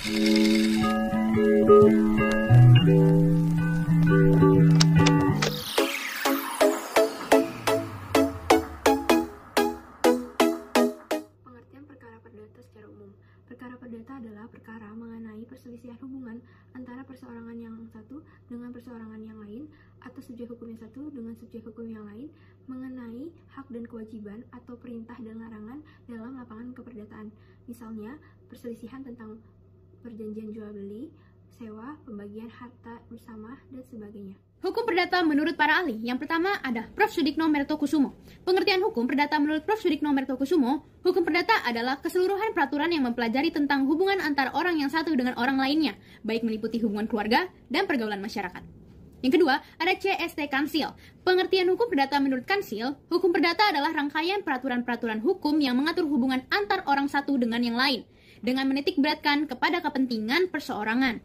Pengertian perkara perdata secara umum. Perkara perdata adalah perkara mengenai perselisihan hubungan antara perseorangan yang satu dengan perseorangan yang lain atau subjek hukum yang satu dengan subjek hukum yang lain mengenai hak dan kewajiban atau perintah dan larangan dalam lapangan keperdataan. Misalnya, perselisihan tentang perjanjian jual beli, sewa, pembagian harta bersama, dan sebagainya. Hukum perdata menurut para ahli. Yang pertama ada Prof. Sudikno Mertokusumo. Pengertian hukum perdata menurut Prof. Sudikno Mertokusumo, hukum perdata adalah keseluruhan peraturan yang mempelajari tentang hubungan antara orang yang satu dengan orang lainnya, baik meliputi hubungan keluarga dan pergaulan masyarakat. Yang kedua, ada CST Kansil. Pengertian hukum perdata menurut Kansil, hukum perdata adalah rangkaian peraturan-peraturan hukum yang mengatur hubungan antar orang satu dengan yang lain, dengan menitikberatkan kepada kepentingan perseorangan.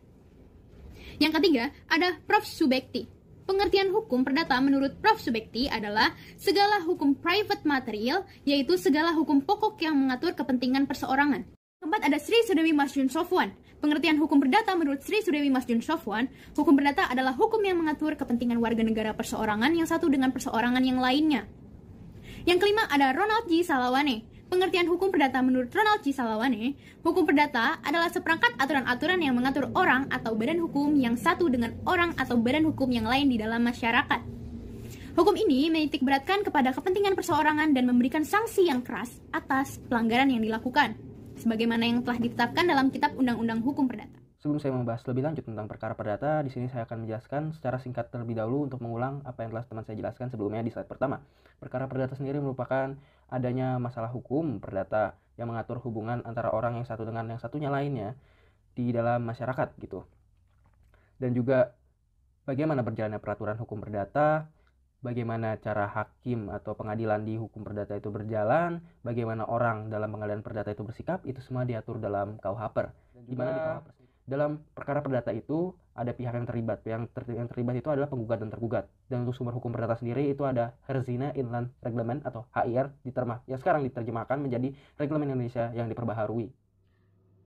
Yang ketiga, ada Prof. Subekti. Pengertian hukum perdata menurut Prof. Subekti adalah segala hukum private material, yaitu segala hukum pokok yang mengatur kepentingan perseorangan. Keempat ada Sri Sudewi Masjun Sofwan. Pengertian hukum perdata menurut Sri Sudewi Masjun Sofwan, hukum perdata adalah hukum yang mengatur kepentingan warga negara perseorangan yang satu dengan perseorangan yang lainnya. Yang kelima ada Ronald G. Salawane. Pengertian hukum perdata menurut Ronald G. Salawane, hukum perdata adalah seperangkat aturan-aturan yang mengatur orang atau badan hukum yang satu dengan orang atau badan hukum yang lain di dalam masyarakat. Hukum ini menitikberatkan kepada kepentingan perseorangan dan memberikan sanksi yang keras atas pelanggaran yang dilakukan, sebagaimana yang telah ditetapkan dalam Kitab Undang-Undang Hukum Perdata. Sebelum saya membahas lebih lanjut tentang perkara perdata, di sini saya akan menjelaskan secara singkat terlebih dahulu untuk mengulang apa yang telah teman saya jelaskan sebelumnya di slide pertama. Perkara perdata sendiri merupakan adanya masalah hukum perdata yang mengatur hubungan antara orang yang satu dengan yang satunya lainnya di dalam masyarakat gitu. Dan juga bagaimana berjalannya peraturan hukum perdata, bagaimana cara hakim atau pengadilan di hukum perdata itu berjalan, bagaimana orang dalam pengadilan perdata itu bersikap, itu semua diatur dalam KUHP. Di mana di KUHP dalam perkara perdata itu ada pihak yang terlibat. Yang terlibat itu adalah penggugat dan tergugat. Dan untuk sumber hukum perdata sendiri itu ada Herzina Inland Reglement atau HIR yang sekarang diterjemahkan menjadi Reglemen Indonesia yang diperbaharui.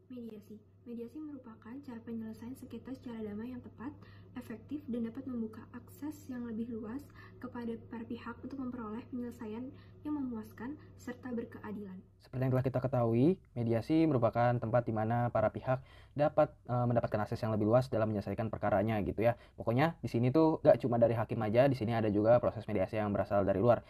Mediasi. Mediasi merupakan cara penyelesaian sengketa secara damai yang tepat, efektif, dan dapat membuka akses yang lebih luas kepada para pihak untuk memperoleh penyelesaian yang memuaskan serta berkeadilan. Seperti yang telah kita ketahui, mediasi merupakan tempat di mana para pihak dapat mendapatkan akses yang lebih luas dalam menyelesaikan perkaranya gitu ya. Pokoknya di sini tuh gak cuma dari hakim aja, di sini ada juga proses mediasi yang berasal dari luar.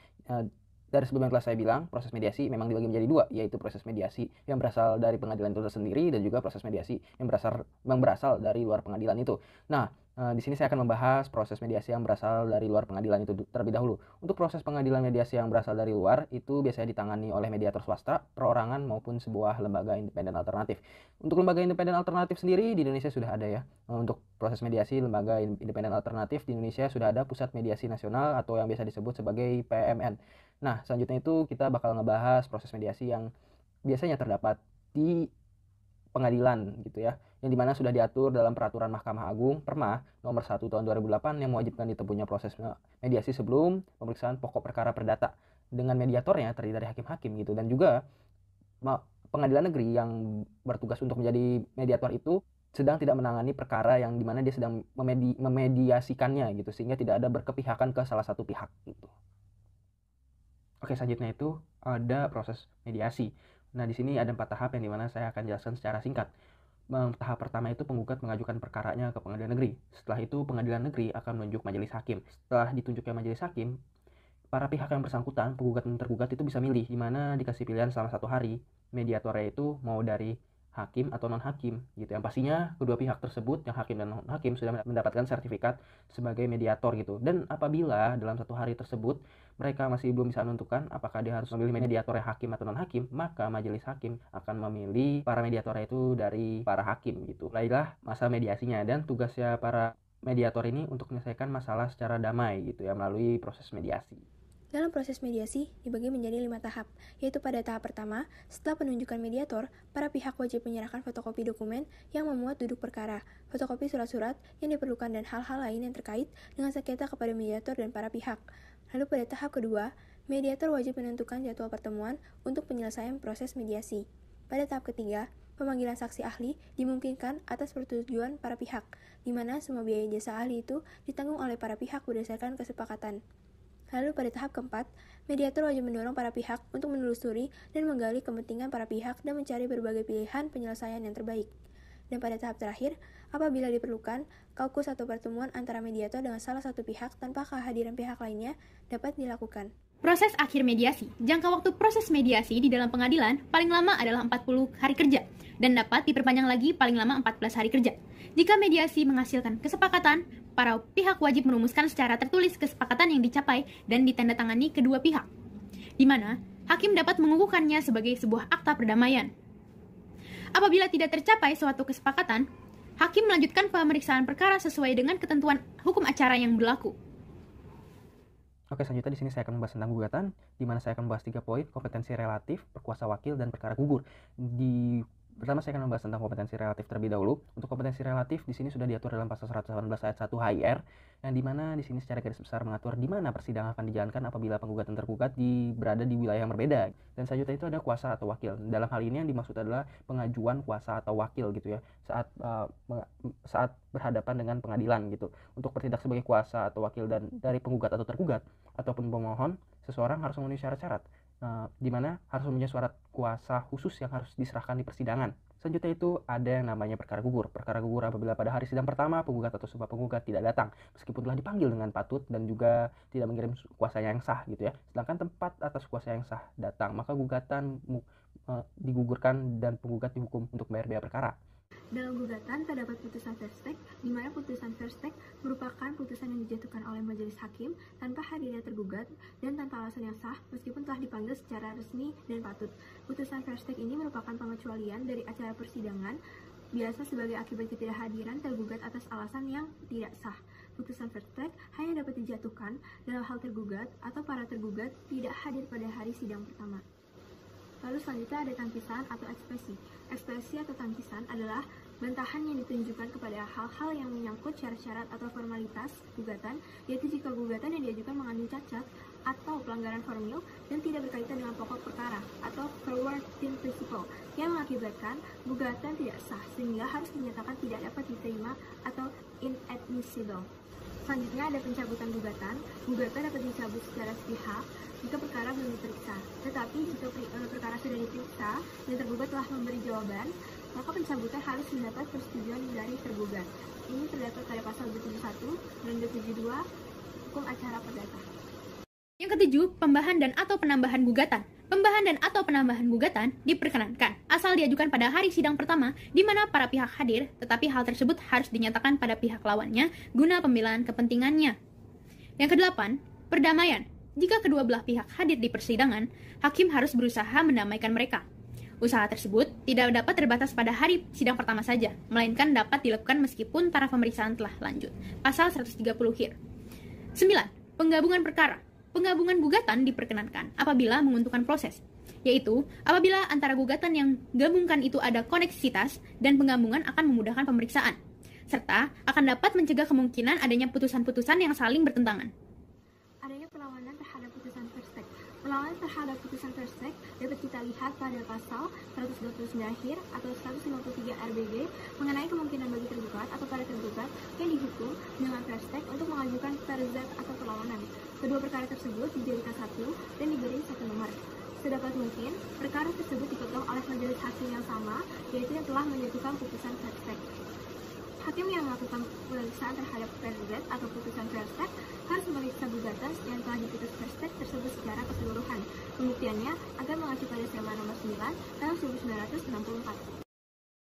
Dari sebelum yang telah saya bilang, proses mediasi memang dibagi menjadi dua, yaitu proses mediasi yang berasal dari pengadilan itu sendiri dan juga proses mediasi yang berasal dari luar pengadilan itu. Nah, di sini saya akan membahas proses mediasi yang berasal dari luar pengadilan itu terlebih dahulu. Untuk proses pengadilan mediasi yang berasal dari luar itu biasanya ditangani oleh mediator swasta, perorangan maupun sebuah lembaga independen alternatif. Untuk lembaga independen alternatif sendiri di Indonesia sudah ada ya. Untuk proses mediasi lembaga independen alternatif di Indonesia sudah ada Pusat Mediasi Nasional atau yang biasa disebut sebagai PMN. Nah, selanjutnya itu kita bakal ngebahas proses mediasi yang biasanya terdapat di pengadilan gitu ya, yang dimana sudah diatur dalam peraturan Mahkamah Agung Perma nomor 1 tahun 2008 yang mewajibkan ditempuhnya proses mediasi sebelum pemeriksaan pokok perkara perdata dengan mediatornya terdiri dari hakim-hakim gitu. Dan juga pengadilan negeri yang bertugas untuk menjadi mediator itu sedang tidak menangani perkara yang dimana dia sedang memediasikannya gitu, sehingga tidak ada berkepihakan ke salah satu pihak gitu. Oke, selanjutnya itu ada proses mediasi. Nah, di sini ada 4 tahap yang dimana saya akan jelaskan secara singkat. Tahap pertama itu penggugat mengajukan perkaranya ke pengadilan negeri. Setelah itu pengadilan negeri akan menunjuk majelis hakim. Setelah ditunjuknya majelis hakim, para pihak yang bersangkutan, penggugat dan tergugat itu bisa milih, di mana dikasih pilihan selama 1 hari. Mediatornya itu mau dari hakim atau non-hakim gitu. Yang pastinya kedua pihak tersebut, yang hakim dan non-hakim, sudah mendapatkan sertifikat sebagai mediator gitu. Dan apabila dalam 1 hari tersebut mereka masih belum bisa menentukan apakah dia harus memilih mediator yang hakim atau non-hakim, maka majelis hakim akan memilih para mediatornya itu dari para hakim gitu. Mulailah masa mediasinya, dan tugasnya para mediator ini untuk menyelesaikan masalah secara damai gitu ya, melalui proses mediasi. Dalam proses mediasi dibagi menjadi 5 tahap, yaitu pada tahap pertama, setelah penunjukan mediator, para pihak wajib menyerahkan fotokopi dokumen yang memuat duduk perkara, fotokopi surat-surat yang diperlukan dan hal-hal lain yang terkait dengan sengketa kepada mediator dan para pihak. Lalu pada tahap kedua, mediator wajib menentukan jadwal pertemuan untuk penyelesaian proses mediasi. Pada tahap ketiga, Pemanggilan saksi ahli dimungkinkan atas persetujuan para pihak, di mana semua biaya jasa ahli itu ditanggung oleh para pihak berdasarkan kesepakatan. Lalu pada tahap keempat, mediator wajib mendorong para pihak untuk menelusuri dan menggali kepentingan para pihak dan mencari berbagai pilihan penyelesaian yang terbaik. Dan pada tahap terakhir, apabila diperlukan, kaukus atau pertemuan antara mediator dengan salah satu pihak tanpa kehadiran pihak lainnya dapat dilakukan. Proses akhir mediasi. Jangka waktu proses mediasi di dalam pengadilan paling lama adalah 40 hari kerja dan dapat diperpanjang lagi paling lama 14 hari kerja. Jika mediasi menghasilkan kesepakatan, para pihak wajib merumuskan secara tertulis kesepakatan yang dicapai dan ditandatangani kedua pihak, di mana hakim dapat mengukuhkannya sebagai sebuah akta perdamaian. Apabila tidak tercapai suatu kesepakatan, hakim melanjutkan pemeriksaan perkara sesuai dengan ketentuan hukum acara yang berlaku. Oke, selanjutnya di sini saya akan membahas tentang gugatan, di mana saya akan membahas 3 poin: kompetensi relatif, perkuasa wakil, dan perkara gugur. Pertama saya akan membahas tentang kompetensi relatif terlebih dahulu. Untuk kompetensi relatif di sini sudah diatur dalam pasal 118 ayat 1 HIR, yang di mana di sini secara garis besar mengatur di mana persidangan akan dijalankan apabila penggugat dan tergugat berada di wilayah yang berbeda. Dan selanjutnya itu ada kuasa atau wakil. Dalam hal ini yang dimaksud adalah pengajuan kuasa atau wakil gitu ya, saat berhadapan dengan pengadilan gitu. Untuk bertindak sebagai kuasa atau wakil dan dari penggugat atau tergugat ataupun pemohon, seseorang harus memenuhi syarat-syarat. Di mana harus mempunyai surat kuasa khusus yang harus diserahkan di persidangan. Selanjutnya itu ada yang namanya perkara gugur. Perkara gugur apabila pada hari sidang pertama penggugat atau sumpah penggugat tidak datang meskipun telah dipanggil dengan patut dan juga tidak mengirim kuasanya yang sah gitu ya. Sedangkan tempat atas kuasa yang sah datang, maka gugatan digugurkan dan penggugat dihukum untuk membayar biaya perkara. Dalam gugatan terdapat putusan verstek, di mana putusan verstek merupakan putusan yang dijatuhkan oleh majelis hakim tanpa hadirnya tergugat dan tanpa alasan yang sah meskipun telah dipanggil secara resmi dan patut. Putusan verstek ini merupakan pengecualian dari acara persidangan biasa sebagai akibat ketidakhadiran tergugat atas alasan yang tidak sah. Putusan verstek hanya dapat dijatuhkan dalam hal tergugat atau para tergugat tidak hadir pada hari sidang pertama. Lalu selanjutnya ada tangkisan atau ekspresi. Ekspresi atau tangkisan adalah bantahan yang ditunjukkan kepada hal-hal yang menyangkut syarat-syarat atau formalitas gugatan, yaitu jika gugatan yang diajukan mengandung cacat atau pelanggaran formil dan tidak berkaitan dengan pokok perkara atau forwarding principle yang mengakibatkan gugatan tidak sah sehingga harus dinyatakan tidak dapat diterima atau inadmissible. Selanjutnya ada pencabutan gugatan. Gugatan dapat dicabut secara sepihak jika perkara belum diperiksa. Tetapi jika perkara sudah diperiksa dan tergugat telah memberi jawaban, maka pencabutan harus mendapat persetujuan dari tergugat. Ini terdapat pada pasal 271 dan 272 Hukum Acara Perdata. Yang ketujuh, pembahan dan atau penambahan gugatan. Pembahan dan atau penambahan gugatan diperkenankan asal diajukan pada hari sidang pertama di mana para pihak hadir, tetapi hal tersebut harus dinyatakan pada pihak lawannya guna pembelaan kepentingannya. Yang kedelapan, perdamaian. Jika kedua belah pihak hadir di persidangan, hakim harus berusaha mendamaikan mereka. Usaha tersebut tidak dapat terbatas pada hari sidang pertama saja, melainkan dapat dilakukan meskipun taraf pemeriksaan telah lanjut. Pasal 130 HIR. 9. Penggabungan perkara. Penggabungan gugatan diperkenankan apabila menguntungkan proses, yaitu apabila antara gugatan yang gabungkan itu ada koneksitas dan penggabungan akan memudahkan pemeriksaan, serta akan dapat mencegah kemungkinan adanya putusan-putusan yang saling bertentangan. Adanya perlawanan terhadap putusan verstek. Perlawanan terhadap putusan verstek dapat kita lihat pada pasal 129 HIR atau 153 RBG mengenai kemungkinan bagi tergugat atau para tergugat yang dihukum dengan verstek untuk mengajukan terzat atau perlawanan. Kedua perkara tersebut dijadikan satu dan diberi satu nomor. Sedapat mungkin, perkara tersebut dipotong oleh majelis hakim yang sama, yaitu yang telah menjatuhkan putusan verstek. Hakim yang melakukan pemeriksaan terhadap terzat atau putusan verstek harus memeriksa gugatan yang telah diputus verstek tersebut secara keseluruhan. Pembuktiannya agar mengacu pada skema nomor 9 tahun 1964.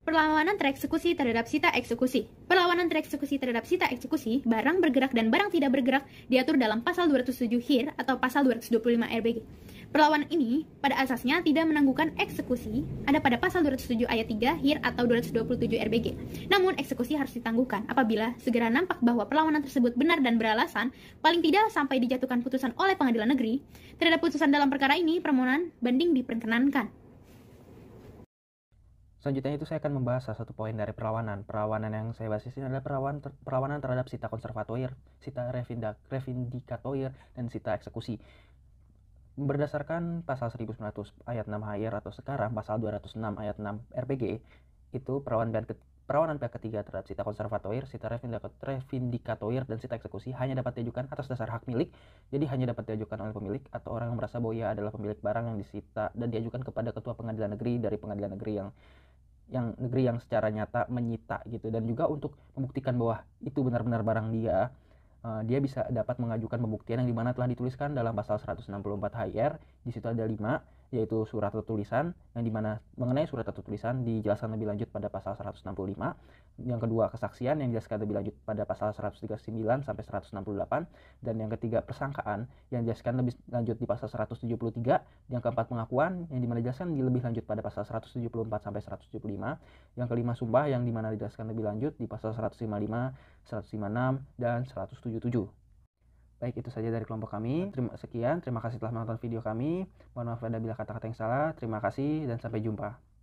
Perlawanan tereksekusi terhadap sita eksekusi. Perlawanan tereksekusi terhadap sita eksekusi, barang bergerak dan barang tidak bergerak diatur dalam pasal 207 HIR atau pasal 225 RBG. Perlawanan ini pada asasnya tidak menangguhkan eksekusi, ada pada pasal 207 ayat 3 HIR atau 227 RBG. Namun eksekusi harus ditangguhkan apabila segera nampak bahwa perlawanan tersebut benar dan beralasan, paling tidak sampai dijatuhkan putusan oleh pengadilan negeri. Terhadap putusan dalam perkara ini, permohonan banding diperkenankan. Selanjutnya itu saya akan membahas salah satu poin dari perlawanan. Perlawanan yang saya bahas di sini adalah perlawanan terhadap sita konservatoir, sita revindikatoir, dan sita eksekusi. Berdasarkan pasal 1900 ayat 6 HR atau sekarang pasal 206 ayat 6 RPG, itu perawanan pihak ketiga terhadap sita konservatoir, sita revindikatoir, dan sita eksekusi hanya dapat diajukan atas dasar hak milik. Jadi hanya dapat diajukan oleh pemilik atau orang yang merasa bahwa ia adalah pemilik barang yang disita dan diajukan kepada ketua pengadilan negeri dari pengadilan negeri yang secara nyata menyita gitu. Dan juga untuk membuktikan bahwa itu benar-benar barang dia bisa dapat mengajukan pembuktian yang dimana telah dituliskan dalam pasal 164 HR. Di situ ada 5, yaitu surat atau tulisan, yang dimana mengenai surat atau tulisan dijelaskan lebih lanjut pada pasal 165. Yang kedua, kesaksian yang dijelaskan lebih lanjut pada pasal 139 sampai 168. Dan yang ketiga, persangkaan yang dijelaskan lebih lanjut di pasal 173. Yang keempat, pengakuan yang dimana dijelaskan lebih lanjut pada pasal 174 sampai 175. Yang kelima, sumpah yang dimana dijelaskan lebih lanjut di pasal 155, 156, dan 177. Baik, itu saja dari kelompok kami. Terima kasih telah menonton video kami. Mohon maaf bila kata-kata yang salah. Terima kasih dan sampai jumpa.